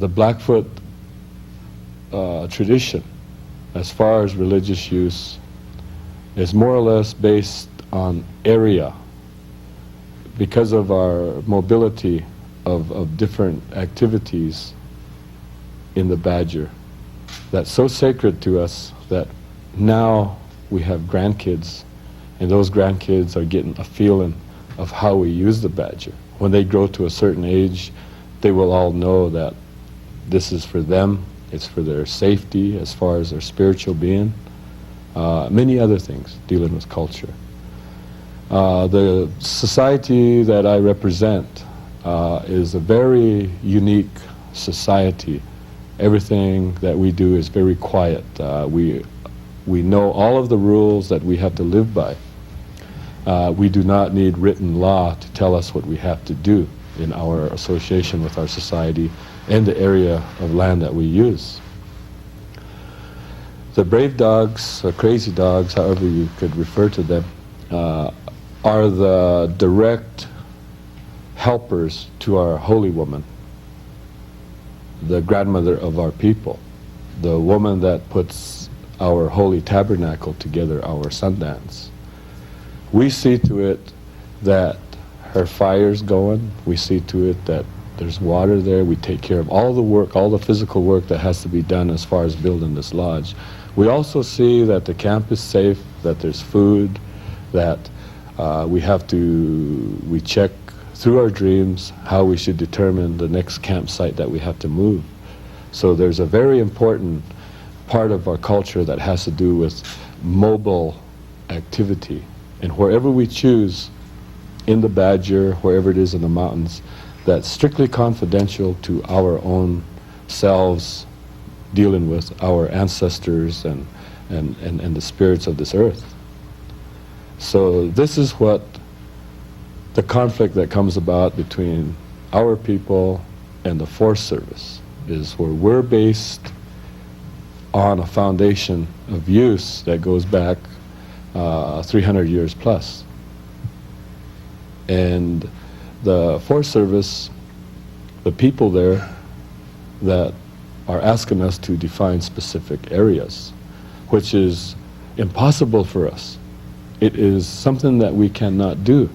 the Blackfoot tradition, as far as religious use, is more or less based on area because of our mobility of different activities in the Badger. That's so sacred to us that now we have grandkids, and those grandkids are getting a feeling of how we use the Badger. When they grow to a certain age, they will all know that this is for them, it's for their safety as far as their spiritual being, many other things dealing with culture. The society that I represent is a very unique society. Everything that we do is very quiet. We know all of the rules that we have to live by. We do not need written law to tell us what we have to do in our association with our society and the area of land that we use. The brave dogs, or crazy dogs, however you could refer to them, are the direct helpers to our holy woman, the grandmother of our people, the woman that puts our holy tabernacle together, our Sundance. We see to it that her fire's going, we see to it that there's water there, we take care of all the work, all the physical work that has to be done as far as building this lodge. We also see that the camp is safe, that there's food, that we check through our dreams how we should determine the next campsite that we have to move. So there's a very important part of our culture that has to do with mobile activity. And wherever we choose, in the Badger, wherever it is in the mountains, that's strictly confidential to our own selves, dealing with our ancestors and the spirits of this earth. So this is what the conflict that comes about between our people and the Forest Service is, where we're based on a foundation of use that goes back 300 years plus. And the Forest Service, the people there that are asking us to define specific areas, which is impossible for us. It is something that we cannot do.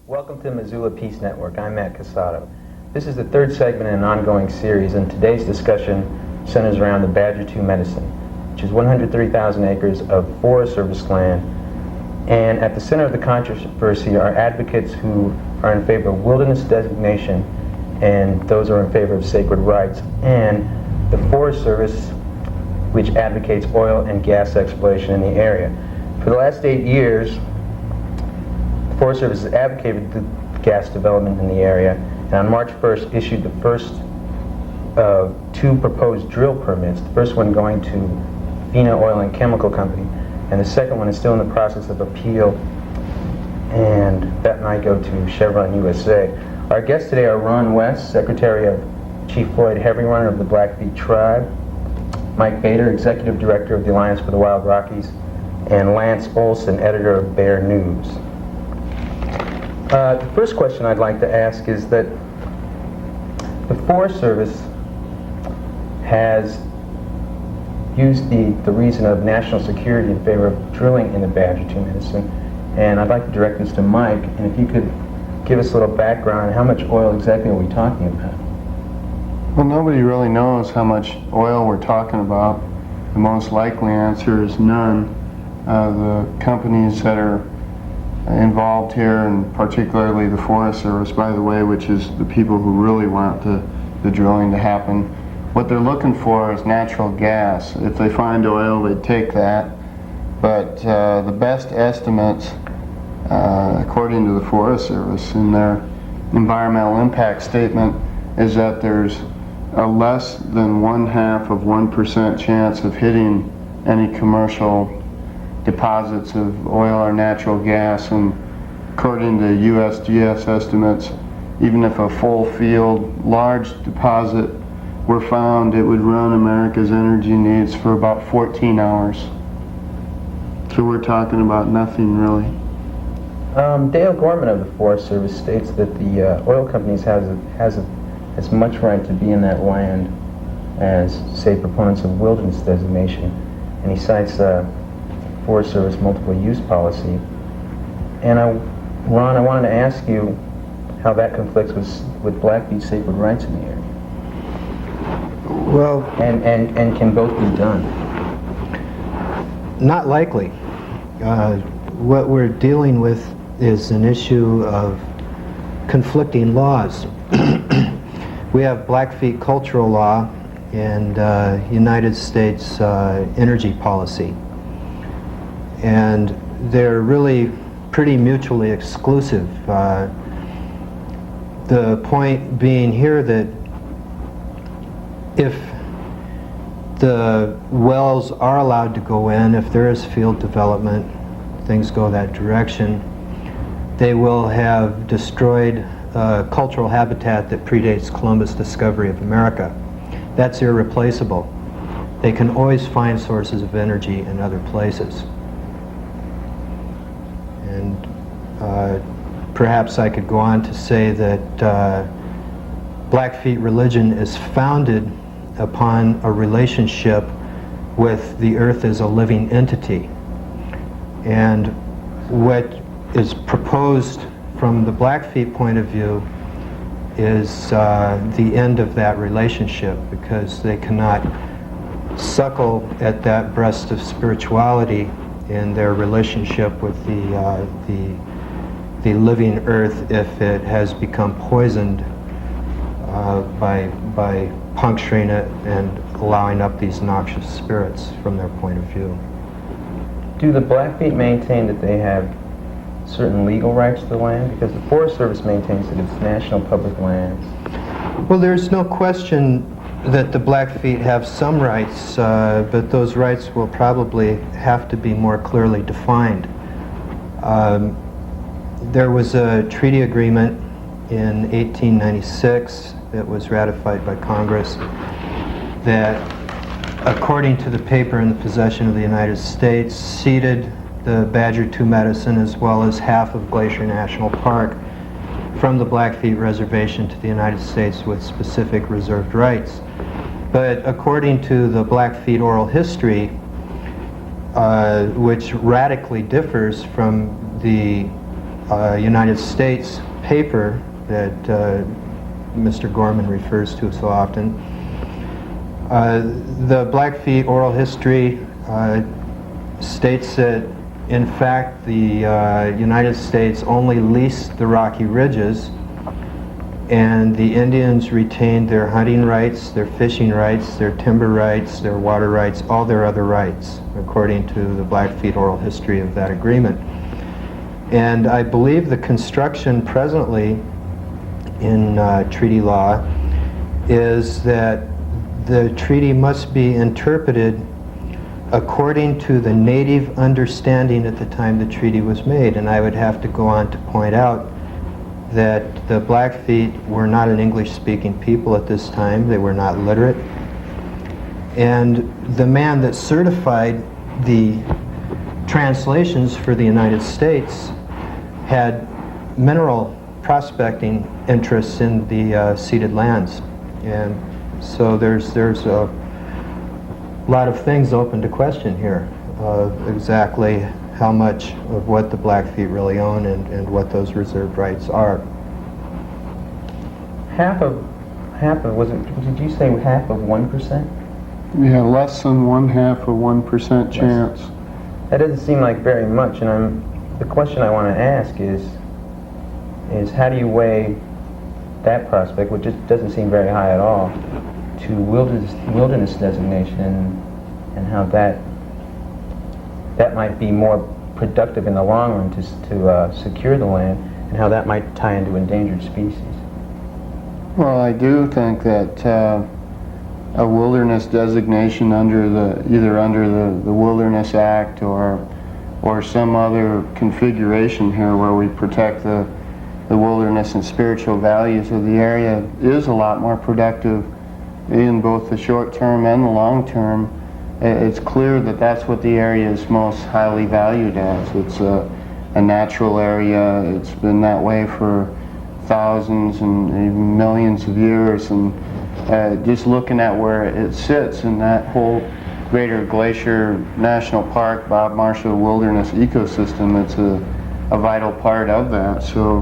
Welcome to Missoula Peace Network. I'm Matt Casato. This is the third segment in an ongoing series, and today's discussion centers around the Badger II Medicine, which is 130,000 acres of Forest Service land. And at the center of the controversy are advocates who are in favor of wilderness designation and those who are in favor of sacred rights, and the Forest Service, which advocates oil and gas exploration in the area. For the last 8 years, Forest Service has advocated the gas development in the area, and on March 1st issued the first of 2 proposed drill permits, the first one going to Vina Oil and Chemical Company, and the second one is still in the process of appeal, and that might go to Chevron USA. Our guests today are Ron West, Secretary of Chief Floyd Heavy Runner of the Blackfeet Tribe, Mike Bader, Executive Director of the Alliance for the Wild Rockies, and Lance Olson, Editor of Bear News. The first question I'd like to ask is that the Forest Service has used the reason of national security in favor of drilling in the Badger II Medicine, and I'd like to direct this to Mike, and if you could give us a little background, how much oil exactly are we talking about? Well, nobody really knows how much oil we're talking about. The most likely answer is none. The companies that are involved here, and particularly the Forest Service, by the way, which is the people who really want to the drilling to happen. What they're looking for is natural gas. If they find oil, they take that. But the best estimates, according to the Forest Service in their environmental impact statement, is that there's a less than 0.5% chance of hitting any commercial deposits of oil or natural gas. And according to USGS estimates, even if a full field, large deposit were found, it would run America's energy needs for about 14 hours. So we're talking about nothing really. Dale Gorman of the Forest Service states that the oil companies has as much right to be in that land as, say, proponents of wilderness designation. And he cites Forest Service multiple use policy. And Ron, I wanted to ask you how that conflicts with Blackfeet sacred rights in the area. Well, and can both be done? not likely. What we're dealing with is an issue of conflicting laws. We have Blackfeet cultural law and United States energy policy. And they're really pretty mutually exclusive. The point being here that if the wells are allowed to go in, if there is field development, things go that direction, they will have destroyed cultural habitat that predates Columbus' discovery of America. That's irreplaceable. They can always find sources of energy in other places. And perhaps I could go on to say that Blackfeet religion is founded upon a relationship with the earth as a living entity. And what is proposed from the Blackfeet point of view is the end of that relationship, because they cannot suckle at that breast of spirituality in their relationship with the living earth if it has become poisoned by puncturing it and allowing up these noxious spirits from their point of view. Do the Blackfeet maintain that they have certain legal rights to the land? Because the Forest Service maintains that it's national public lands. Well, there's no question that the Blackfeet have some rights, but those rights will probably have to be more clearly defined. There was a treaty agreement in 1896 that was ratified by Congress that, according to the paper in the possession of the United States, ceded the Badger II Medicine as well as half of Glacier National Park from the Blackfeet Reservation to the United States with specific reserved rights. But according to the Blackfeet oral history, which radically differs from the United States paper that Mr. Gorman refers to so often, the Blackfeet oral history states that in fact the United States only leased the Rocky Ridges, and the Indians retained their hunting rights, their fishing rights, their timber rights, their water rights, all their other rights, according to the Blackfeet oral history of that agreement. And I believe the construction presently in treaty law is that the treaty must be interpreted according to the native understanding at the time the treaty was made. And I would have to go on to point out that the Blackfeet were not an English-speaking people at this time. They were not literate. And the man that certified the translations for the United States had mineral prospecting interests in the ceded lands. And so there's a lot of things open to question here, exactly how much of what the Blackfeet really own and what those reserved rights are. Half of, was it, did you say half of 1%? Yeah, less than 0.5% chance. That doesn't seem like very much, and the question I want to ask is how do you weigh that prospect, which just doesn't seem very high at all, to wilderness designation, and how that might be more productive in the long run to secure the land, and how that might tie into endangered species. Well, I do think that a wilderness designation either under the Wilderness Act or some other configuration here where we protect the wilderness and spiritual values of the area is a lot more productive in both the short term and the long term. It's clear that that's what the area is most highly valued as. It's a natural area. It's been that way for thousands and even millions of years, and just looking at where it sits in that whole Greater Glacier National Park, Bob Marshall Wilderness ecosystem, it's a vital part of that. So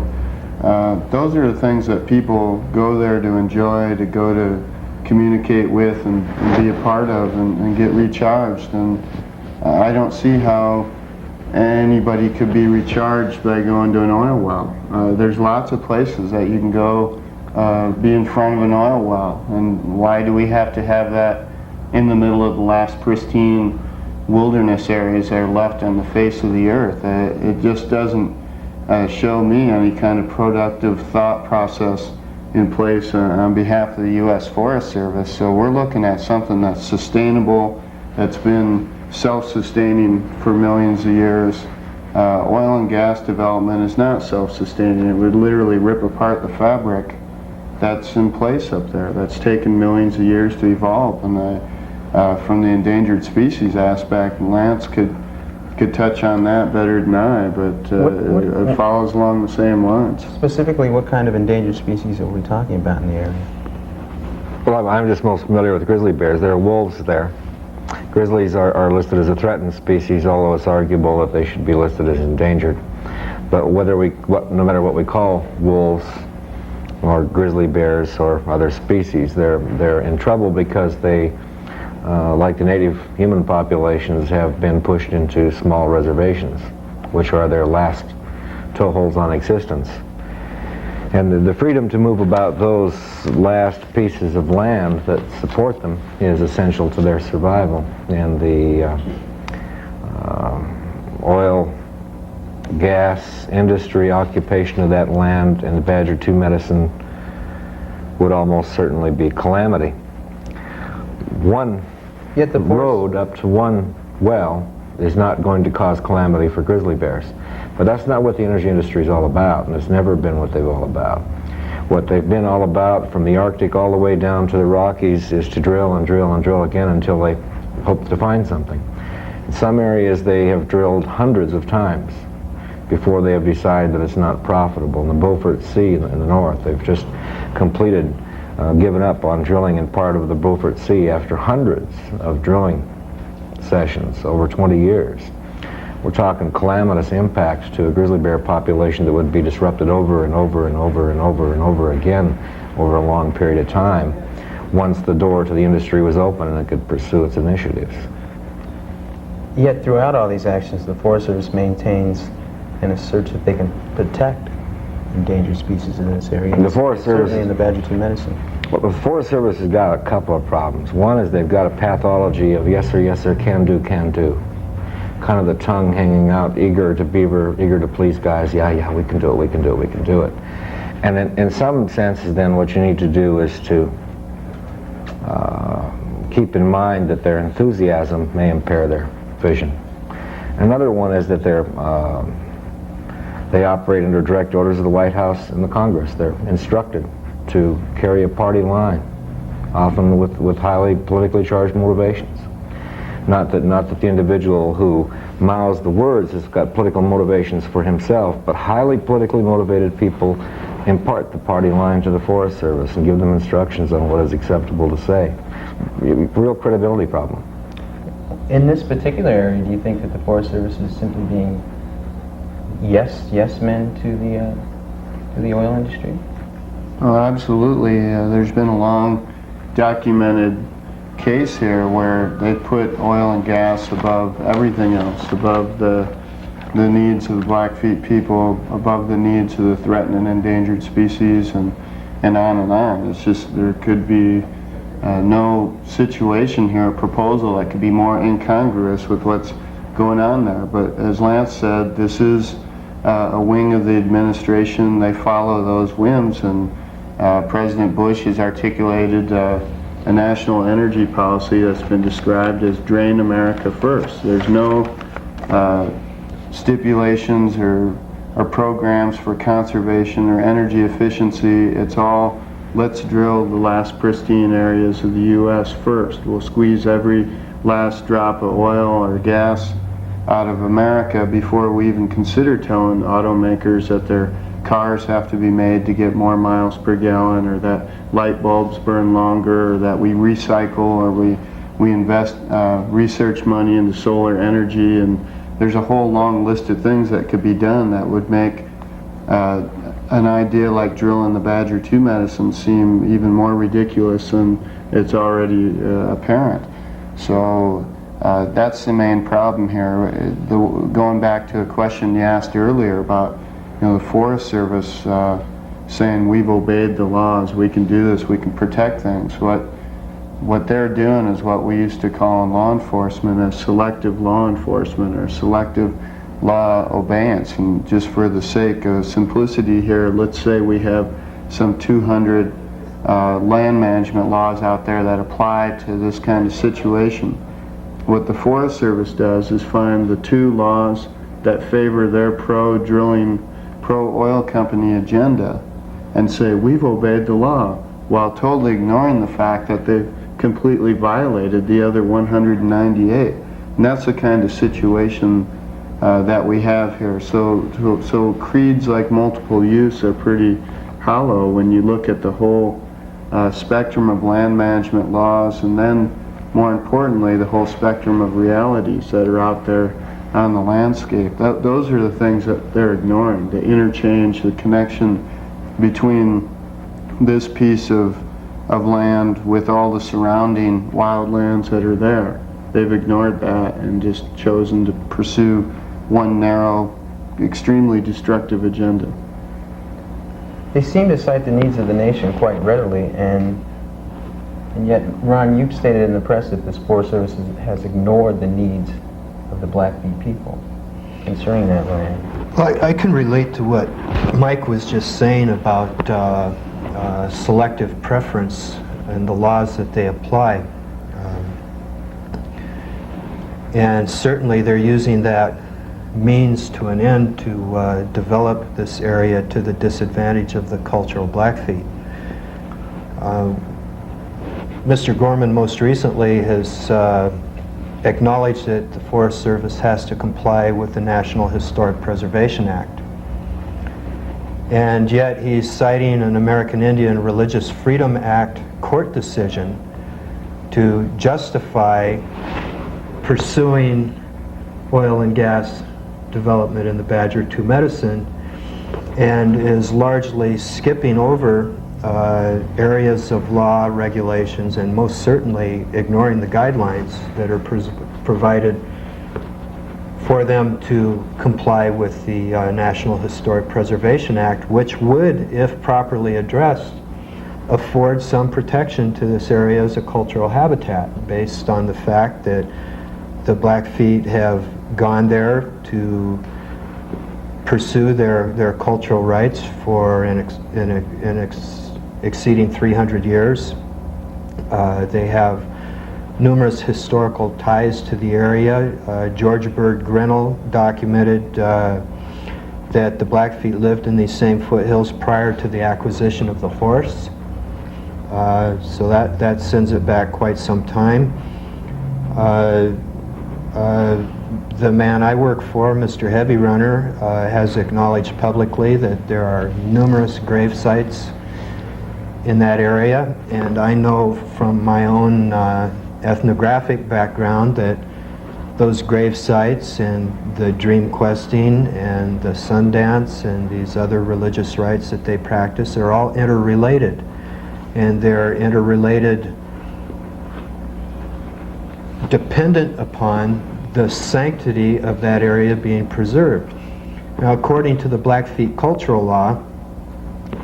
those are the things that people go there to enjoy, to go to communicate with and be a part of and get recharged. And I don't see how anybody could be recharged by going to an oil well. There's lots of places that you can go be in front of an oil well, and why do we have to have that in the middle of the last pristine wilderness areas that are left on the face of the earth? It just doesn't show me any kind of productive thought process in place on behalf of the U.S. Forest Service. So we're looking at something that's sustainable, that's been self-sustaining for millions of years. Oil and gas development is not self-sustaining. It would literally rip apart the fabric that's in place up there. That's taken millions of years to evolve. And from the endangered species aspect, Lance could touch on that better than I, but it follows along the same lines. Specifically, what kind of endangered species are we talking about in the area? Well, I'm just most familiar with grizzly bears. There are wolves there. Grizzlies are listed as a threatened species, although it's arguable that they should be listed as endangered. But no matter what we call wolves or grizzly bears or other species, they're in trouble because they, like the native human populations, have been pushed into small reservations, which are their last toeholds on existence. And the freedom to move about those last pieces of land that support them is essential to their survival. And the oil, gas industry occupation of that land and the Badger 2 medicine would almost certainly be calamity. One road up to one well is not going to cause calamity for grizzly bears. But that's not what the energy industry is all about, and it's never been what they've all about. What they've been all about from the Arctic all the way down to the Rockies is to drill and drill and drill again until they hope to find something. In some areas they have drilled hundreds of times before they have decided that it's not profitable. In the Beaufort Sea in the north, they've just completed, given up on drilling in part of the Beaufort Sea after hundreds of drilling sessions over 20 years. We're talking calamitous impacts to a grizzly bear population that would be disrupted over and over and over and over and over again over a long period of time once the door to the industry was open and it could pursue its initiatives. Yet throughout all these actions, the Forest Service maintains an asserts that they can protect endangered species in this area. The Forest Service, certainly in the Badger 2 medicine. Well, the Forest Service has got a couple of problems. One is they've got a pathology of yes sir, can do. Kind of the tongue hanging out, eager to please guys. Yeah, we can do it. And in some senses, then, what you need to do is to keep in mind that their enthusiasm may impair their vision. Another one is that they operate under direct orders of the White House and the Congress. They're instructed to carry a party line, often with highly politically charged motivations. Not that the individual who mouths the words has got political motivations for himself, but highly politically motivated people impart the party line to the Forest Service and give them instructions on what is acceptable to say. Real credibility problem. In this particular area, do you think that the Forest Service is simply being yes men to the oil industry? Oh, absolutely. There's been a long documented case here where they put oil and gas above everything else, above the needs of the Blackfeet people, above the needs of the threatened and endangered species, and and on and on. It's just there could be no situation here, a proposal that could be more incongruous with what's going on there. But as Lance said, this is a wing of the administration. They follow those whims, and President Bush has articulated a national energy policy that's been described as drain America first. There's no stipulations or programs for conservation or energy efficiency. It's all, let's drill the last pristine areas of the U.S. first. We'll squeeze every last drop of oil or gas out of America before we even consider telling automakers that their cars have to be made to get more miles per gallon, or that light bulbs burn longer, or that we recycle, or we invest research money into solar energy. And there's a whole long list of things that could be done that would make an idea like drilling the Badger 2 medicine seem even more ridiculous than it's already apparent. So that's the main problem here. Going back to a question you asked earlier about, the Forest Service saying we've obeyed the laws, we can do this, we can protect things. What they're doing is what we used to call in law enforcement as selective law enforcement, or selective law obeyance. And just for the sake of simplicity here, let's say we have some 200 land management laws out there that apply to this kind of situation. What the Forest Service does is find the 2 laws that favor their pro-drilling, pro-oil company agenda and say, we've obeyed the law, while totally ignoring the fact that they've completely violated the other 198. And that's the kind of situation that we have here. So creeds like multiple use are pretty hollow when you look at the whole spectrum of land management laws, and then more importantly the whole spectrum of realities that are out there on the landscape. Those are the things that they're ignoring, the interchange, the connection between this piece of land with all the surrounding wildlands that are there. They've ignored that and just chosen to pursue one narrow, extremely destructive agenda. They seem to cite the needs of the nation quite readily, and yet, Ron, you've stated in the press that this Forest Service has ignored the needs of the Blackfeet people concerning that land. Well, I can relate to what Mike was just saying about selective preference and the laws that they apply. And certainly they're using that means to an end to develop this area to the disadvantage of the cultural Blackfeet. Mr. Gorman most recently has acknowledged that the Forest Service has to comply with the National Historic Preservation Act. And yet he's citing an American Indian Religious Freedom Act court decision to justify pursuing oil and gas development in the Badger 2 medicine, and is largely skipping over areas of law, regulations, and most certainly ignoring the guidelines that are provided for them to comply with the National Historic Preservation Act, which would, if properly addressed, afford some protection to this area as a cultural habitat, based on the fact that the Blackfeet have gone there to pursue their cultural rights for exceeding 300 years. They have numerous historical ties to the area. George Bird Grinnell documented that the Blackfeet lived in these same foothills prior to the acquisition of the horse. So that sends it back quite some time. The man I work for, Mr. Heavy Runner, has acknowledged publicly that there are numerous grave sites in that area, and I know from my own ethnographic background that those grave sites and the dream questing and the Sundance and these other religious rites that they practice are all interrelated, and they're interrelated dependent upon the sanctity of that area being preserved. Now, according to the Blackfeet cultural law,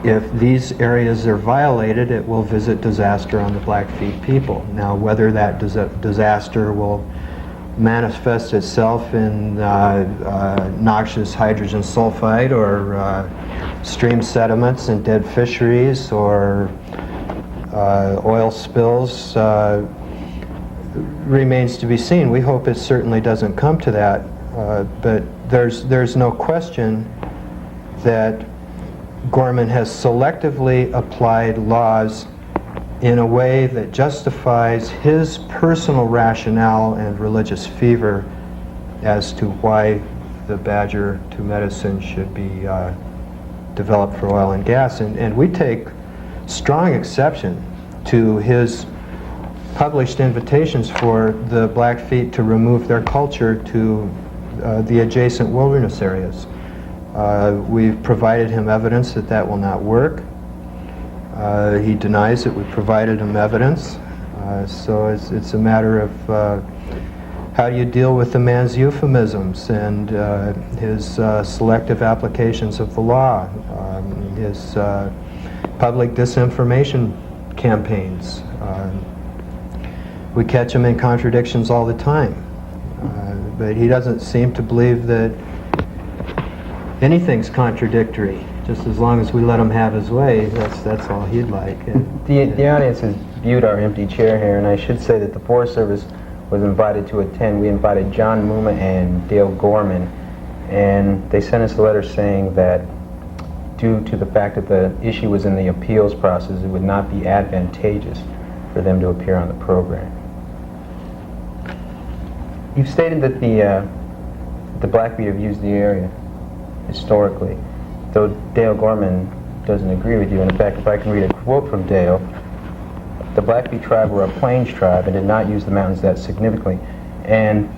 if these areas are violated, it will visit disaster on the Blackfeet people. Now, whether that disaster will manifest itself in noxious hydrogen sulfide or stream sediments and dead fisheries or oil spills remains to be seen. We hope it certainly doesn't come to that, but there's no question that Gorman has selectively applied laws in a way that justifies his personal rationale and religious fever as to why the badger to medicine should be developed for oil and gas. And we take strong exception to his published invitations for the Blackfeet to remove their culture to the adjacent wilderness areas. We've provided him evidence that that will not work. He denies it. We provided him evidence. So it's a matter of how do you deal with the man's euphemisms and his selective applications of the law, his public disinformation campaigns. We catch him in contradictions all the time. But he doesn't seem to believe that anything's contradictory. Just as long as we let him have his way, that's all he'd like. The audience has viewed our empty chair here, and I should say that the Forest Service was invited to attend. We invited John Muma and Dale Gorman, and they sent us a letter saying that due to the fact that the issue was in the appeals process, it would not be advantageous for them to appear on the program. You've stated that the Blackfeet have used the area historically, though Dale Gorman doesn't agree with you. And in fact, if I can read a quote from Dale, the Blackfeet tribe were a plains tribe and did not use the mountains that significantly. And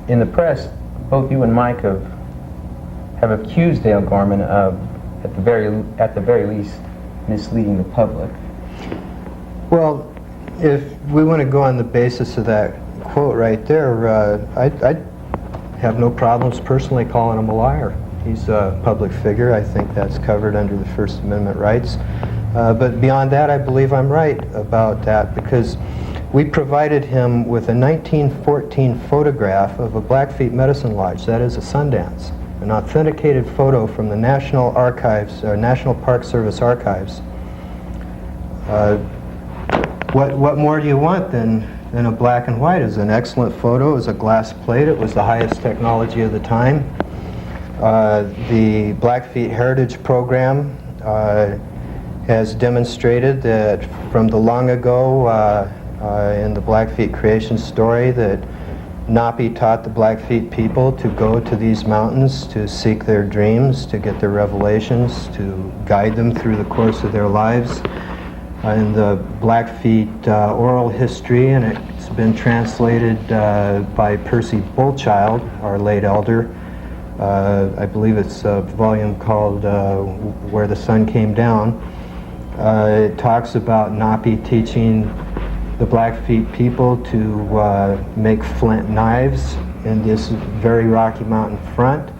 in the press, both you and Mike have accused Dale Gorman of, at the very least, misleading the public. Well, if we want to go on the basis of that quote right there, I'd have no problems personally calling him a liar. He's a public figure. I think that's covered under the First Amendment rights. But beyond that, I believe I'm right about that, because we provided him with a 1914 photograph of a Blackfeet medicine lodge. That is a Sundance, an authenticated photo from the National Archives, or National Park Service archives. What more do you want than a black and white? It's an excellent photo. It was a glass plate. It was the highest technology of the time. The Blackfeet Heritage Program has demonstrated that from the long ago in the Blackfeet creation story that Napi taught the Blackfeet people to go to these mountains to seek their dreams, to get their revelations, to guide them through the course of their lives. In the Blackfeet oral history, and it's been translated by Percy Bullchild, our late elder. I believe it's a volume called Where the Sun Came Down. It talks about Napi teaching the Blackfeet people to make flint knives in this very rocky mountain front.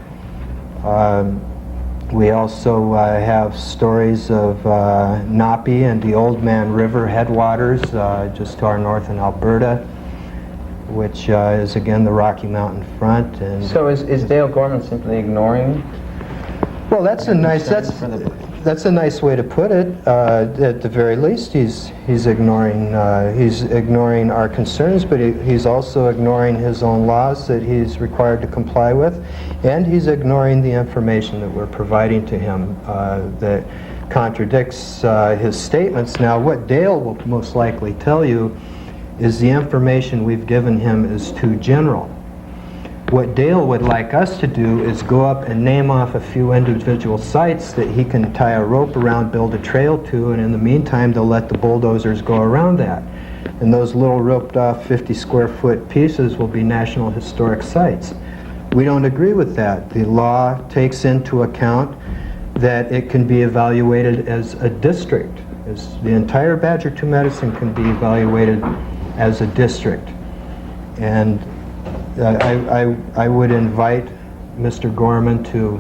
We also have stories of Napi and the Old Man River headwaters just to our north in Alberta, which is again the Rocky Mountain front. And so is Dale Gorman simply ignoring? Well, that's a nice way to put it. At the very least, he's ignoring our concerns, but he's also ignoring his own laws that he's required to comply with, and he's ignoring the information that we're providing to him that contradicts his statements. Now, what Dale will most likely tell you is the information we've given him is too general. What Dale would like us to do is go up and name off a few individual sites that he can tie a rope around, build a trail to, and in the meantime they'll let the bulldozers go around that. And those little roped off 50 square foot pieces will be National Historic Sites. We don't agree with that. The law takes into account that it can be evaluated as a district. The entire Badger 2 Medicine can be evaluated as a district. And I would invite Mr. Gorman to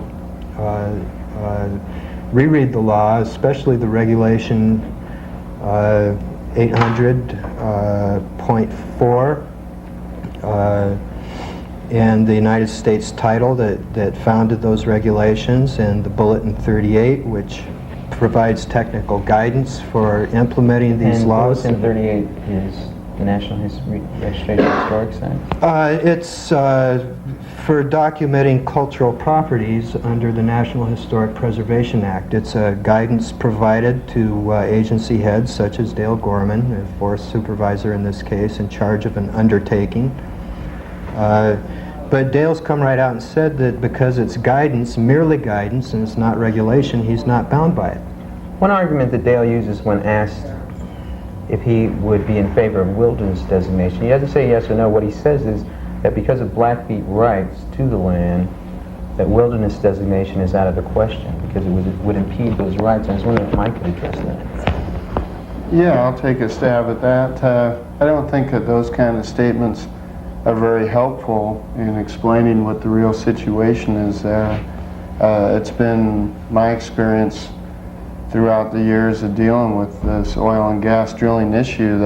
reread the law, especially the regulation 800.4 and the United States title that founded those regulations, and the Bulletin 38, which provides technical guidance for implementing these laws. Bulletin 38 is the National Registration of Historic Sites? It's for documenting cultural properties under the National Historic Preservation Act. It's a guidance provided to agency heads such as Dale Gorman, a forest supervisor in this case, in charge of an undertaking. But Dale's come right out and said that because it's guidance, merely guidance, and it's not regulation, he's not bound by it. One argument that Dale uses when asked if he would be in favor of wilderness designation, he doesn't say yes or no. What he says is that because of Blackfeet rights to the land, that wilderness designation is out of the question because it would impede those rights. I was wondering if Mike could address that. Yeah, I'll take a stab at that. I don't think that those kind of statements are very helpful in explaining what the real situation is there. It's been my experience throughout the years of dealing with this oil and gas drilling issue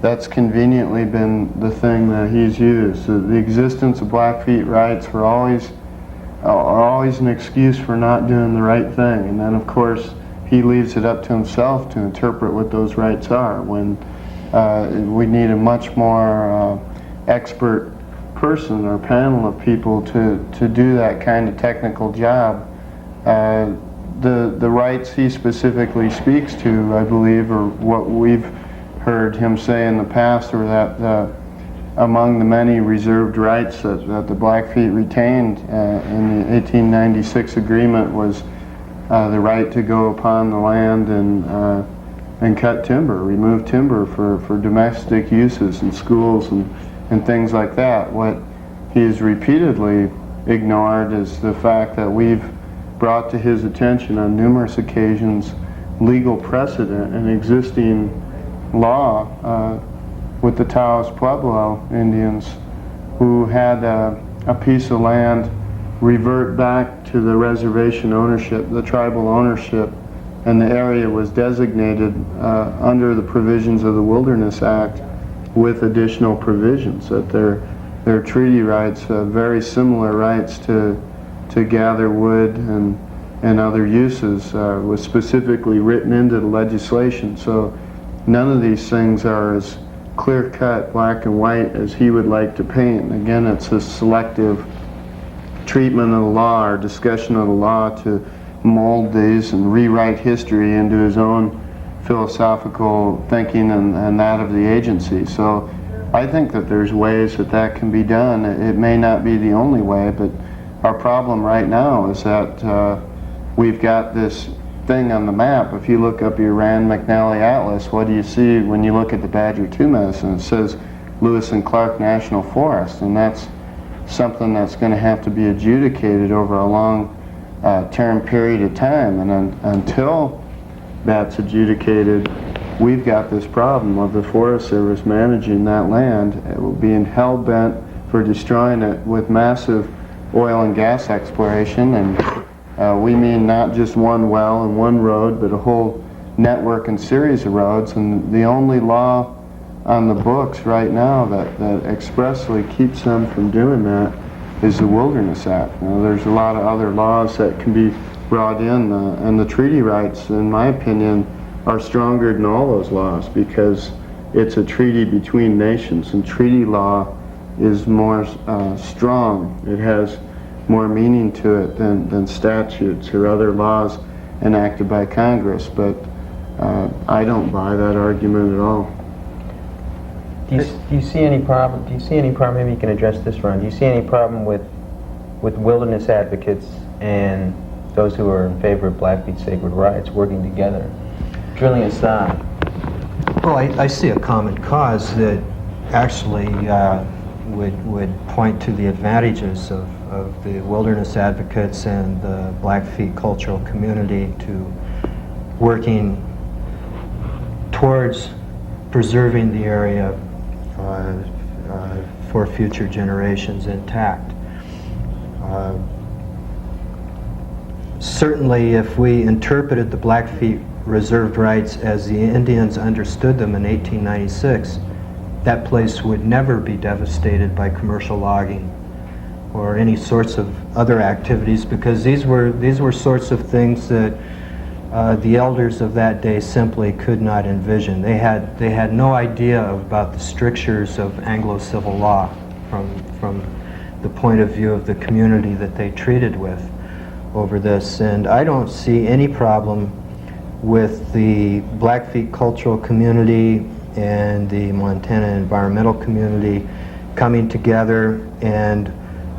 that's conveniently been the thing that he's used. The existence of Blackfeet rights are always an excuse for not doing the right thing, and then of course he leaves it up to himself to interpret what those rights are, when we need a much more expert person or panel of people to do that kind of technical job. The rights he specifically speaks to, I believe, or what we've heard him say in the past, or that among the many reserved rights that the Blackfeet retained in the 1896 agreement was the right to go upon the land and cut timber, remove timber for domestic uses in schools and things like that. What he has repeatedly ignored is the fact that we've brought to his attention on numerous occasions legal precedent and existing law with the Taos Pueblo Indians, who had a piece of land revert back to the reservation ownership, the tribal ownership, and the area was designated under the provisions of the Wilderness Act with additional provisions that their treaty rights, very similar rights to gather wood and other uses, was specifically written into the legislation. So none of these things are as clear-cut, black and white as he would like to paint. Again, it's a selective treatment of the law or discussion of the law to mold these and rewrite history into his own philosophical thinking and that of the agency. So I think that there's ways that can be done. It may not be the only way, but our problem right now is that we've got this thing on the map. If you look up your Rand McNally Atlas, what do you see when you look at the Badger 2 Medicine? It says Lewis and Clark National Forest, and that's something that's going to have to be adjudicated over a long term period of time, and until that's adjudicated, we've got this problem of the Forest Service managing that land, being hell-bent for destroying it with massive oil and gas exploration, and we mean not just one well and one road, but a whole network and series of roads. And the only law on the books right now that expressly keeps them from doing that is the Wilderness Act. Now, there's a lot of other laws that can be brought in, and the treaty rights, in my opinion, are stronger than all those laws because it's a treaty between nations, and treaty law is more strong. It has more meaning to it than statutes or other laws enacted by Congress. But I don't buy that argument at all. Do you see any problem? Maybe you can address this, Ron. Do you see any problem with wilderness advocates and those who are in favor of Blackfeet sacred rights working together, drilling aside? Well, I see a common cause that actually would point to the advantages of the wilderness advocates and the Blackfeet cultural community to working towards preserving the area for future generations intact. certainly if we interpreted the Blackfeet reserved rights as the Indians understood them in 1896, that place would never be devastated by commercial logging or any sorts of other activities, because these were sorts of things that the elders of that day simply could not envision. They had no idea about the strictures of Anglo-civil law from the point of view of the community that they treated with over this. And I don't see any problem with the Blackfeet cultural community and the Montana environmental community coming together and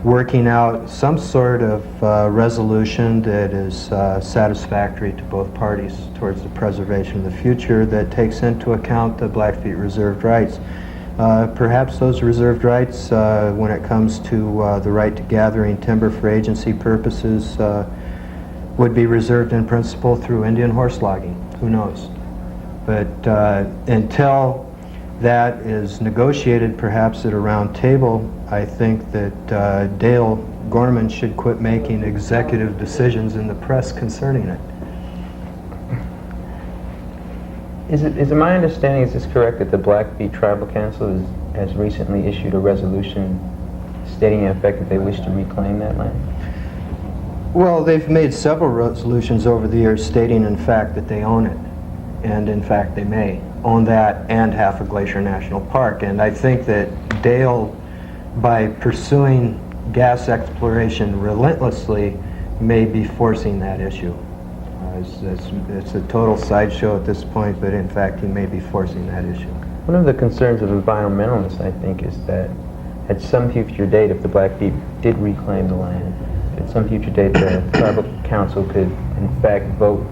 working out some sort of resolution that is satisfactory to both parties towards the preservation of the future, that takes into account the Blackfeet reserved rights. Perhaps those reserved rights, when it comes to the right to gathering timber for agency purposes, would be reserved in principle through Indian horse logging. Who knows? But until that is negotiated, perhaps at a round table, I think that Dale Gorman should quit making executive decisions in the press concerning it. Is it my understanding, is this correct, that the Blackfeet Tribal Council has recently issued a resolution stating in effect that they wish to reclaim that land? Well, they've made several resolutions over the years stating, in fact, that they own it. And in fact, they may own that and half of Glacier National Park. And I think that Dale, by pursuing gas exploration relentlessly, may be forcing that issue. It's a total sideshow at this point, but in fact, he may be forcing that issue. One of the concerns of environmentalists, I think, is that at some future date, if the Blackfeet did reclaim the land, at some future date, the tribal council could, in fact, vote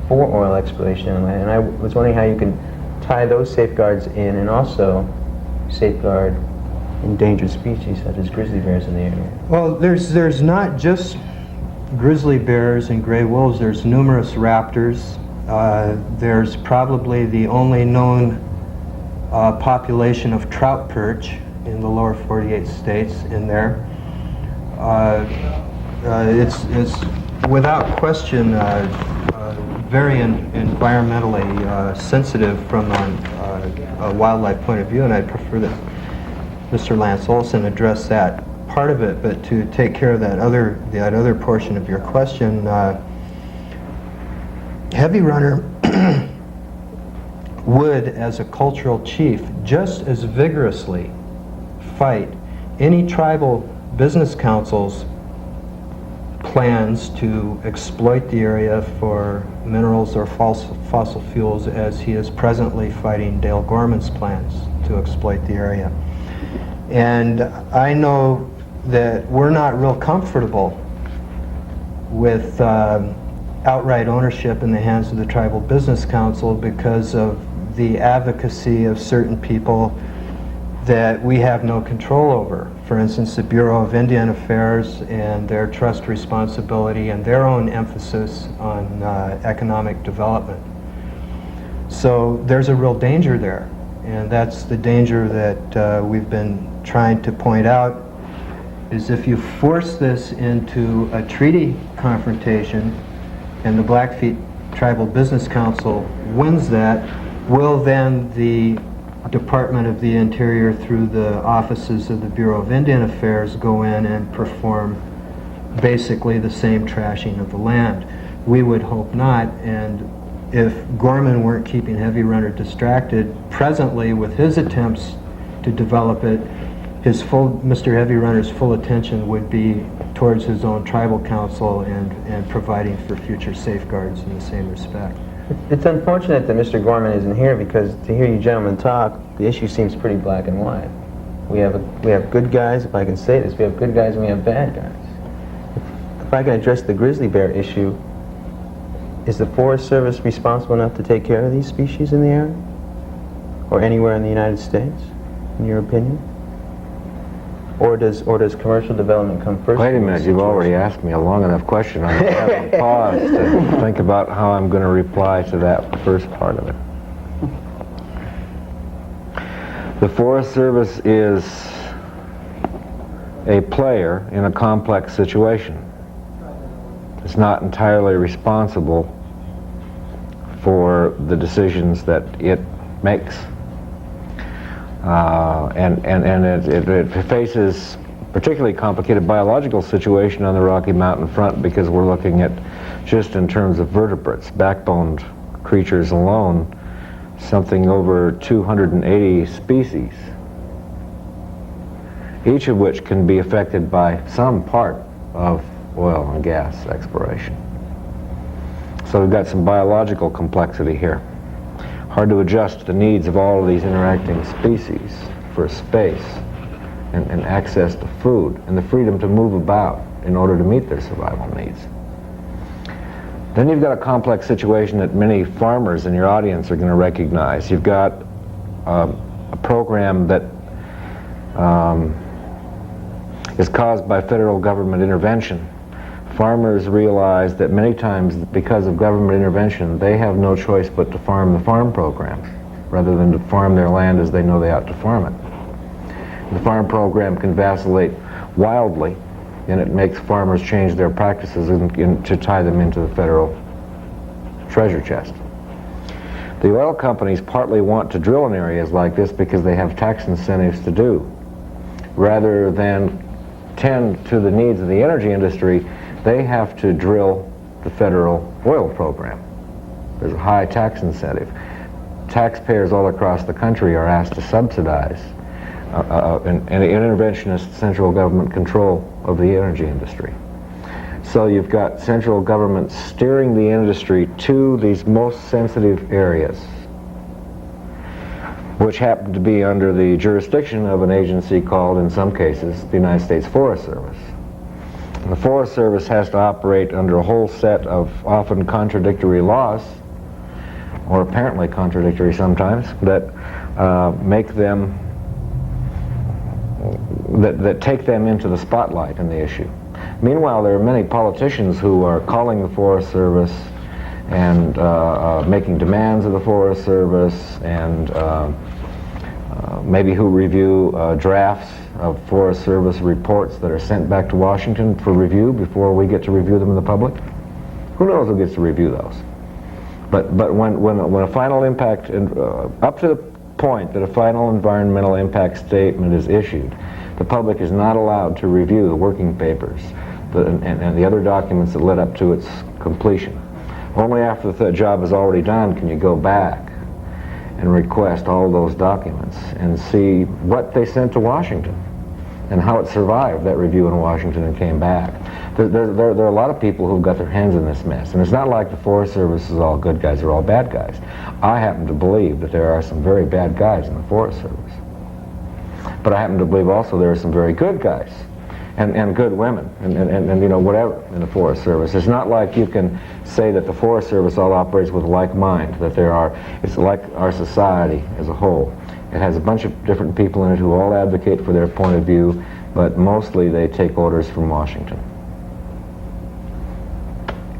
for oil exploration in the land. And I was wondering how you can tie those safeguards in and also safeguard endangered species such as grizzly bears in the area. Well, there's not just grizzly bears and gray wolves. There's numerous raptors. There's probably the only known population of trout perch in the lower 48 states in there. It's without question very environmentally sensitive from a wildlife point of view, and I'd prefer that Mr. Lance Olson address that part of it. But to take care of that other portion of your question, Heavy Runner would, as a cultural chief, just as vigorously fight any tribal business council's plans to exploit the area for minerals or fossil fuels as he is presently fighting Dale Gorman's plans to exploit the area. And I know that we're not real comfortable with outright ownership in the hands of the Tribal Business Council because of the advocacy of certain people that we have no control over. For instance, the Bureau of Indian Affairs and their trust responsibility and their own emphasis on economic development. So there's a real danger there, and that's the danger that we've been trying to point out, is if you force this into a treaty confrontation and the Blackfeet Tribal Business Council wins that, will then the Department of the Interior, through the offices of the Bureau of Indian Affairs, go in and perform basically the same trashing of the land? We would hope not. And if Gorman weren't keeping Heavy Runner distracted, presently with his attempts to develop it, Mr. Heavy Runner's full attention would be towards his own tribal council and providing for future safeguards in the same respect. It's unfortunate that Mr. Gorman isn't here, because to hear you gentlemen talk, the issue seems pretty black and white. We have good guys, if I can say this, we have good guys and we have bad guys. If I can address the grizzly bear issue, is the Forest Service responsible enough to take care of these species in the area? Or anywhere in the United States, in your opinion? Or does commercial development come first? Wait a minute, you've already asked me a long enough question. I'm having to pause to think about how I'm going to reply to that first part of it. The Forest Service is a player in a complex situation. is not entirely responsible for the decisions that it makes. And it faces particularly complicated biological situation on the Rocky Mountain front, because we're looking at, just in terms of vertebrates, backboned creatures alone, something over 280 species, each of which can be affected by some part of oil and gas exploration. So we've got some biological complexity here. Hard to adjust to the needs of all of these interacting species for space and access to food and the freedom to move about in order to meet their survival needs. Then you've got a complex situation that many farmers in your audience are going to recognize. You've got a program that is caused by federal government intervention. Farmers realize that many times, because of government intervention, they have no choice but to farm the farm program rather than to farm their land as they know they ought to farm it. The farm program can vacillate wildly, and it makes farmers change their practices to tie them into the federal treasure chest. The oil companies partly want to drill in areas like this because they have tax incentives to do. Rather than tend to the needs of the energy industry, they have to drill the federal oil program. There's a high tax incentive. Taxpayers all across the country are asked to subsidize an interventionist central government control of the energy industry. So you've got central government steering the industry to these most sensitive areas, which happen to be under the jurisdiction of an agency called, in some cases, the United States Forest Service. And the Forest Service has to operate under a whole set of often contradictory laws, or apparently contradictory sometimes, that make them, that take them into the spotlight in the issue. Meanwhile, there are many politicians who are calling the Forest Service and making demands of the Forest Service, and maybe who review drafts of Forest Service reports that are sent back to Washington for review before we get to review them in the public. Who knows who gets to review those? But when a final impact, up to the point that a final environmental impact statement is issued, the public is not allowed to review the working papers and the other documents that led up to its completion. Only after the job is already done can you go back and request all those documents and see what they sent to Washington and how it survived that review in Washington and came back. There are a lot of people who've got their hands in this mess, and it's not like the Forest Service is all good guys or all bad guys. I happen to believe that there are some very bad guys in the Forest Service, but I happen to believe also there are some very good guys and good women and you know, whatever in the Forest Service. It's not like you can say that the Forest Service all operates with like mind, that it's like our society as a whole. It has a bunch of different people in it who all advocate for their point of view, but mostly they take orders from Washington.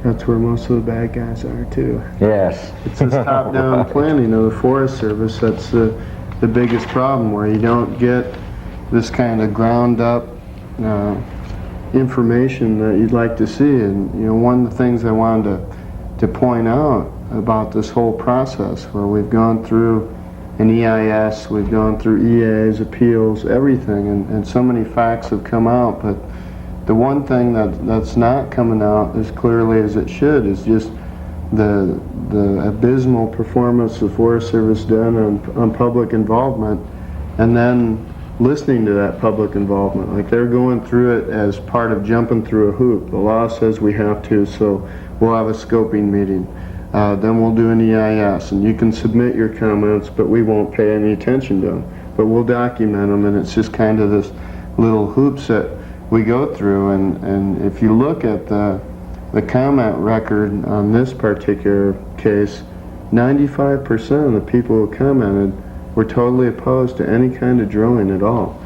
That's where most of the bad guys are too. Yes. It's this top-down planning of the Forest Service that's the biggest problem, where you don't get this kind of ground-up information that you'd like to see. And you know, one of the things I wanted to point out about this whole process, where we've gone through an EIS, we've gone through EAs, appeals, everything, and so many facts have come out, but the one thing that's not coming out as clearly as it should is just the abysmal performance the Forest Service done on public involvement, and then listening to that public involvement. Like, they're going through it as part of jumping through a hoop. The law says we have to, so we'll have a scoping meeting. Then we'll do an EIS, and you can submit your comments, but we won't pay any attention to them. But we'll document them, and it's just kind of this little hoops that we go through. And if you look at the comment record on this particular case, 95% of the people who commented were totally opposed to any kind of drilling at all.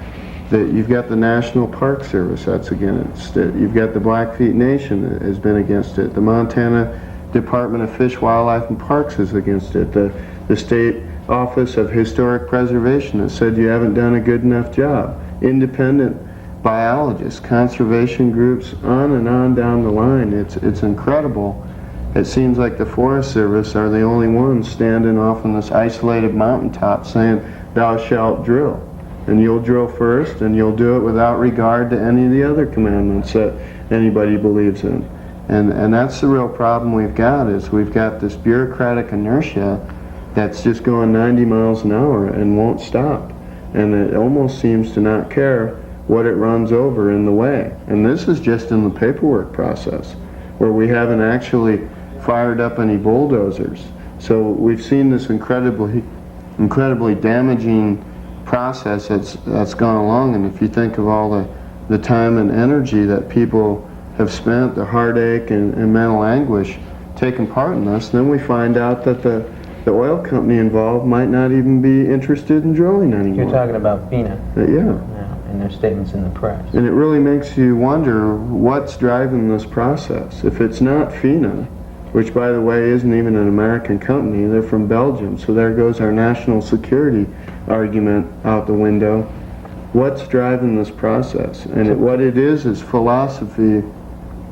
You've got the National Park Service that's against it. You've got the Blackfeet Nation that has been against it. The Montana Department of Fish, Wildlife, and Parks is against it. The State Office of Historic Preservation has said you haven't done a good enough job. Independent biologists, conservation groups, on and on down the line. It's incredible. It seems like the Forest Service are the only ones standing off on this isolated mountaintop saying, "Thou shalt drill." And you'll drill first, and you'll do it without regard to any of the other commandments that anybody believes in. And that's the real problem we've got, is we've got this bureaucratic inertia that's just going 90 miles an hour and won't stop. And it almost seems to not care what it runs over in the way. And this is just in the paperwork process, where we haven't actually fired up any bulldozers. So we've seen this incredibly damaging process that's gone along. And if you think of all the time and energy that people have spent, the heartache and mental anguish taking part in this, then we find out that the oil company involved might not even be interested in drilling anymore. You're talking about FINA. Yeah. And their statements in the press. And it really makes you wonder what's driving this process. If it's not FINA, which by the way isn't even an American company, they're from Belgium, so there goes our national security argument out the window. What's driving this process? And what it is philosophy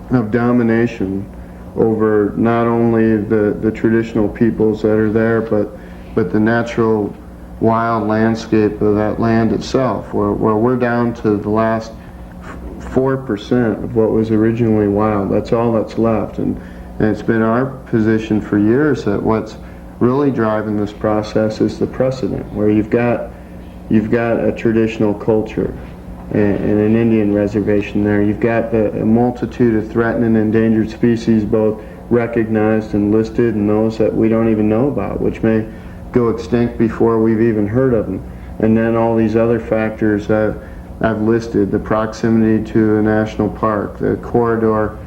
of domination over not only the traditional peoples that are there, but the natural wild landscape of that land itself, where we're down to the last 4% of what was originally wild. That's all that's left. And it's been our position for years that what's really driving this process is the precedent, where you've got a traditional culture and an Indian reservation there. You've got a multitude of threatened and endangered species, both recognized and listed, and those that we don't even know about, which may go extinct before we've even heard of them. And then all these other factors I've listed, the proximity to a national park, the corridor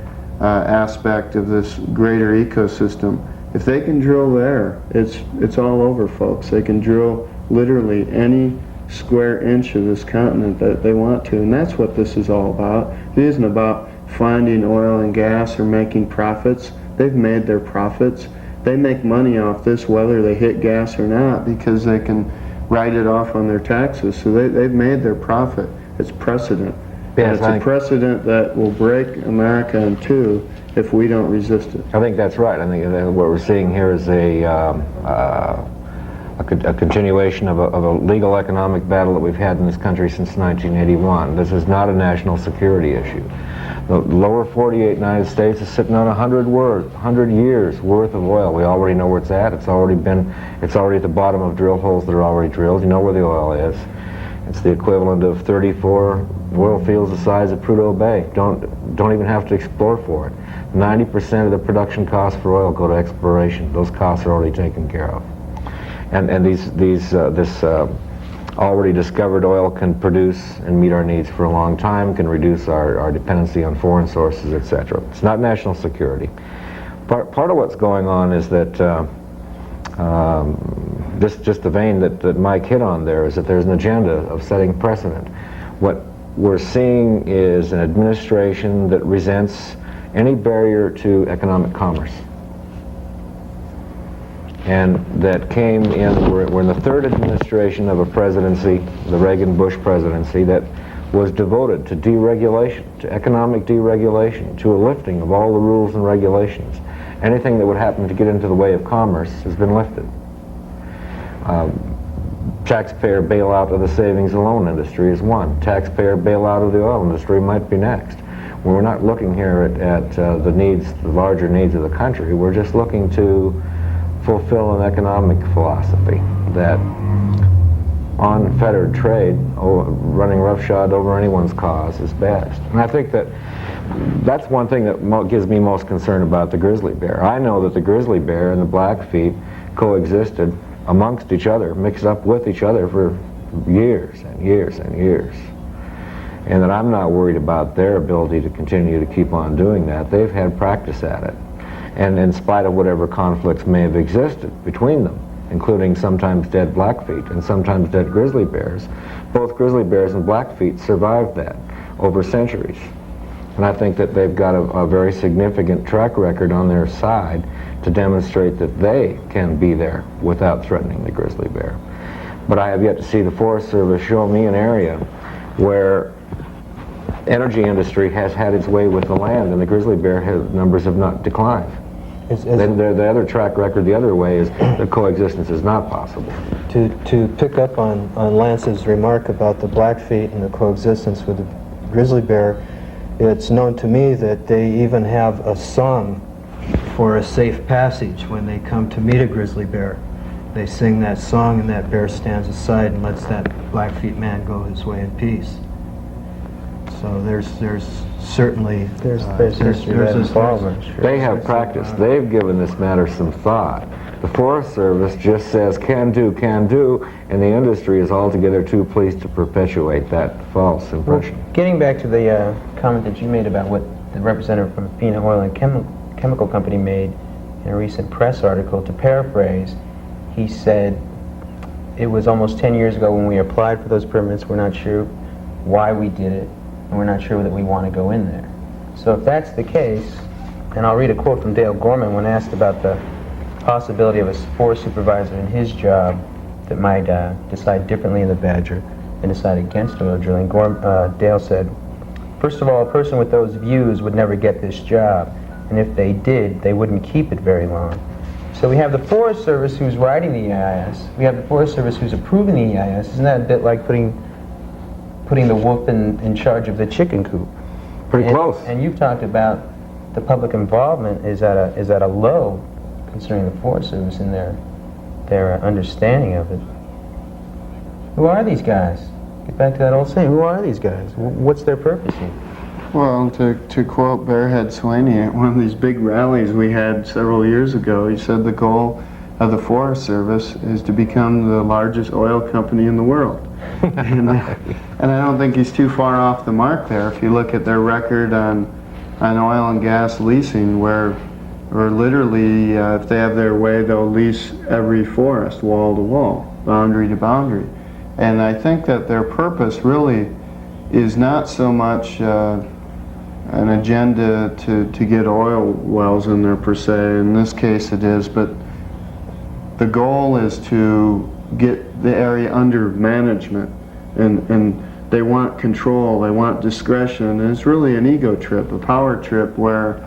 aspect of this greater ecosystem. If they can drill there, it's all over, folks. They can drill literally any square inch of this continent that they want to, and that's what this is all about. It isn't about finding oil and gas or making profits. They've made their profits. They make money off this whether they hit gas or not, because they can write it off on their taxes. So they've made their profit. It's precedent. Yes, and it's a precedent that will break America in two if we don't resist it. I think that's right. I think what we're seeing here is a continuation of a legal economic battle that we've had in this country since 1981. This is not a national security issue. The lower 48 United States is sitting on 100 years worth of oil. We already know where it's at. It's already at the bottom of drill holes that are already drilled. You know where the oil is. It's the equivalent of 34 oil fields the size of Prudhoe Bay. Don't even have to explore for it. 90% of the production costs for oil go to exploration. Those costs are already taken care of. And this already discovered oil can produce and meet our needs for a long time, can reduce our dependency on foreign sources, etc. It's not national security. Part of what's going on is that just the vein that Mike hit on there is that there's an agenda of setting precedent. What we're seeing is an administration that resents any barrier to economic commerce. And that came in, we're in the third administration of a presidency, the Reagan-Bush presidency, that was devoted to deregulation, to economic deregulation, to a lifting of all the rules and regulations. Anything that would happen to get into the way of commerce has been lifted. Taxpayer bailout of the savings and loan industry is one. Taxpayer bailout of the oil industry might be next. We're not looking here at the larger needs of the country. We're just looking to fulfill an economic philosophy that unfettered trade, running roughshod over anyone's cause, is best. And I think that's one thing that gives me most concern about the grizzly bear. I know that the grizzly bear and the Blackfeet coexisted amongst each other, mixed up with each other for years and years and years. And that I'm not worried about their ability to continue to keep on doing that. They've had practice at it. And in spite of whatever conflicts may have existed between them, including sometimes dead Blackfeet and sometimes dead grizzly bears, both grizzly bears and Blackfeet survived that over centuries. And I think that they've got a very significant track record on their side to demonstrate that they can be there without threatening the grizzly bear. But I have yet to see the Forest Service show me an area where energy industry has had its way with the land, and the grizzly bear numbers have not declined. Then the other track record the other way is that coexistence is not possible. To pick up on Lance's remark about the Blackfeet and the coexistence with the grizzly bear, it's known to me that they even have a song for a safe passage when they come to meet a grizzly bear. They sing that song, and that bear stands aside and lets that Blackfeet man go his way in peace. So there's certainly There's history of that involvement. Sure. They have practice. They've given this matter some thought. The Forest Service just says can do, and the industry is altogether too pleased to perpetuate that false impression. Well, getting back to the comment that you made about what the representative from Athena Oil and Chemical Company made in a recent press article, to paraphrase, he said, it was almost 10 years ago when we applied for those permits. We're not sure why we did it, and we're not sure that we want to go in there. So if that's the case, and I'll read a quote from Dale Gorman when asked about the possibility of a forest supervisor in his job that might decide differently in the Badger and decide against oil drilling. Dale said, "First of all, a person with those views would never get this job, and if they did, they wouldn't keep it very long." So we have the Forest Service who's writing the EIS. We have the Forest Service who's approving the EIS. Isn't that a bit like putting the wolf in charge of the chicken coop? Pretty close. And you've talked about the public involvement is at a low concerning the Forest Service in their understanding of it. Who are these guys? Get back to that old saying. Who are these guys? What's their purpose here? Well, to quote Bearhead Swaney at one of these big rallies we had several years ago, he said the goal of the Forest Service is to become the largest oil company in the world. and I don't think he's too far off the mark there. If you look at their record on oil and gas leasing, where literally, if they have their way, they'll lease every forest wall to wall, boundary to boundary. And I think that their purpose really is not so much an agenda to get oil wells in there per se. In this case it is, but the goal is to get the area under management, and they want control, they want discretion, and it's really an ego trip, a power trip where,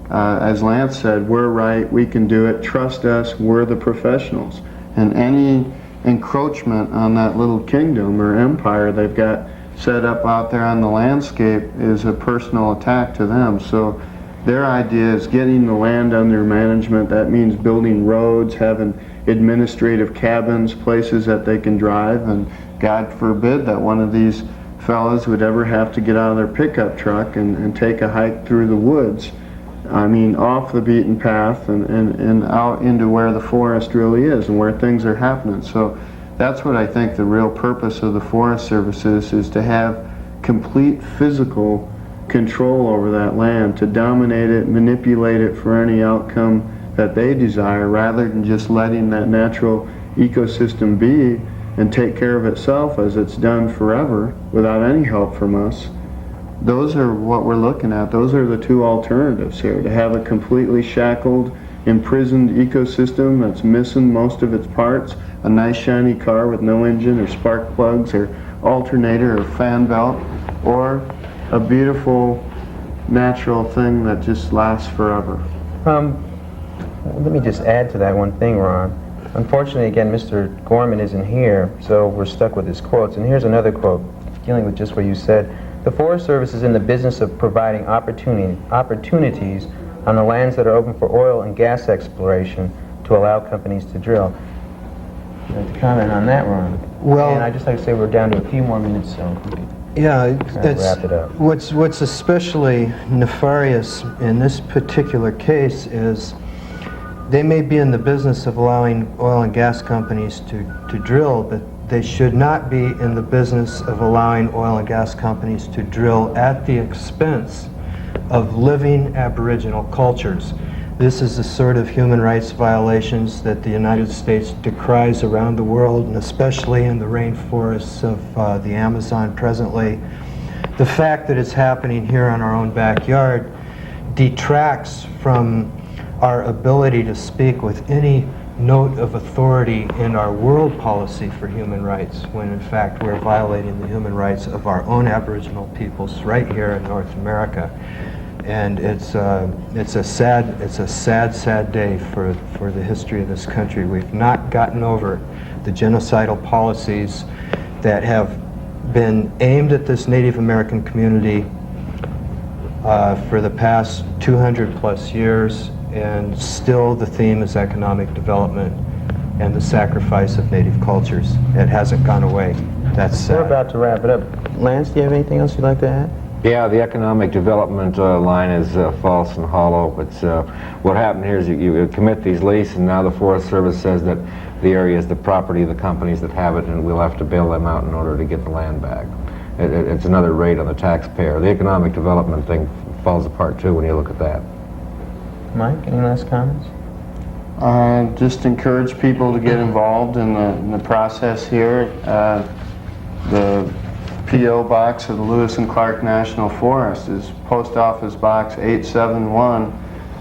as Lance said, we're right, we can do it, trust us, we're the professionals. And any encroachment on that little kingdom or empire they've got set up out there on the landscape is a personal attack to them. So their idea is getting the land under management. That means building roads, having administrative cabins, places that they can drive, and God forbid that one of these fellas would ever have to get out of their pickup truck and take a hike through the woods. I mean, off the beaten path and out into where the forest really is and where things are happening. So that's what I think the real purpose of the Forest Service is to have complete physical control over that land, to dominate it, manipulate it for any outcome that they desire, rather than just letting that natural ecosystem be and take care of itself as it's done forever without any help from us. Those are what we're looking at. Those are the two alternatives here: to have a completely shackled, imprisoned ecosystem that's missing most of its parts, a nice shiny car with no engine or spark plugs or alternator or fan belt, or a beautiful natural thing that just lasts forever. Let me just add to that one thing, Ron. Unfortunately, again, Mr. Gorman isn't here, so we're stuck with his quotes. And here's another quote, dealing with just what you said. "The Forest Service is in the business of providing opportunities on the lands that are open for oil and gas exploration to allow companies to drill." You'd like to comment on that, Ron? Well, and I'd just like to say we're down to a few more minutes, so we could yeah, wrap it up. What's especially nefarious in this particular case is they may be in the business of allowing oil and gas companies to drill, but they should not be in the business of allowing oil and gas companies to drill at the expense of living Aboriginal cultures. This is the sort of human rights violations that the United States decries around the world, and especially in the rainforests of the Amazon presently. The fact that it's happening here in our own backyard detracts from our ability to speak with any note of authority in our world policy for human rights, when in fact we're violating the human rights of our own Aboriginal peoples right here in North America. And it's a sad day for the history of this country. We've not gotten over the genocidal policies that have been aimed at this Native American community for the past 200 plus years, and still the theme is economic development and the sacrifice of native cultures. It hasn't gone away. That's sad. We're about to wrap it up. Lance, do you have anything else you'd like to add? Yeah, the economic development line is false and hollow. It's what happened here is you commit these leases, and now the Forest Service says that the area is the property of the companies that have it, and we'll have to bail them out in order to get the land back. It's another raid on the taxpayer. The economic development thing falls apart too when you look at that. Mike, any last comments? Just encourage people to get involved in the process here. The P.O. Box of the Lewis and Clark National Forest is Post Office Box 871,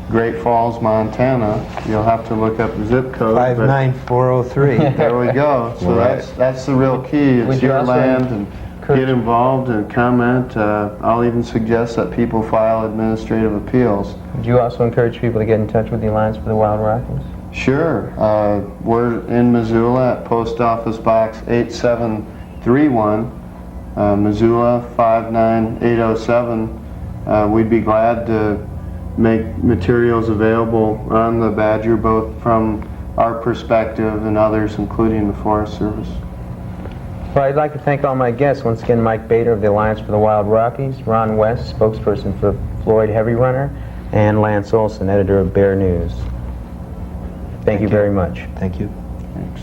Great Falls, Montana. You'll have to look up the zip code. 59403. There we go. So that's the real key. It's your land, and get involved and comment. I'll even suggest that people file administrative appeals. Would you also encourage people to get in touch with the Alliance for the Wild Rockies? Sure. We're in Missoula at Post Office Box 8731, Missoula 59807. We'd be glad to make materials available on the badger, both from our perspective and others, including the Forest Service. Well, I'd like to thank all my guests. Once again, Mike Bader of the Alliance for the Wild Rockies, Ron West, spokesperson for Floyd Heavy Runner, and Lance Olson, editor of Bear News. Thank you very much. Thank you. Thanks.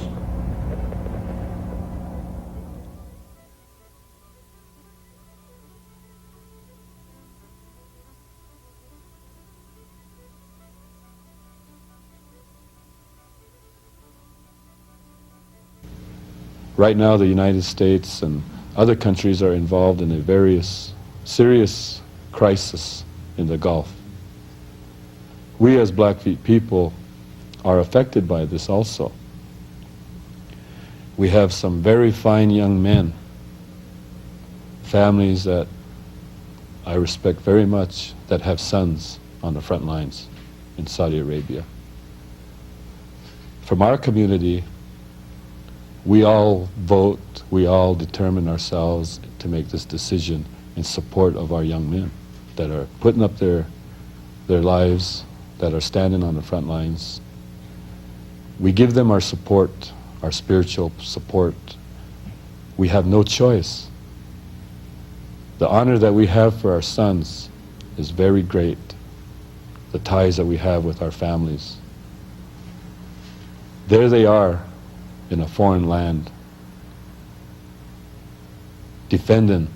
Right now, the United States and other countries are involved in a very serious crisis in the Gulf. We as Blackfeet people are affected by this also. We have some very fine young men, families that I respect very much, that have sons on the front lines in Saudi Arabia. From our community, we all vote, we all determine ourselves to make this decision in support of our young men that are putting up their lives, that are standing on the front lines. We give them our support, our spiritual support. We have no choice. The honor that we have for our sons is very great, the ties that we have with our families. There they are in a foreign land, defending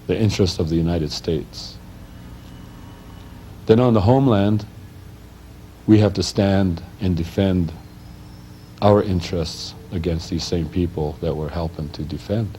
the interests of the United States. Then on the homeland, we have to stand and defend our interests against these same people that we're helping to defend.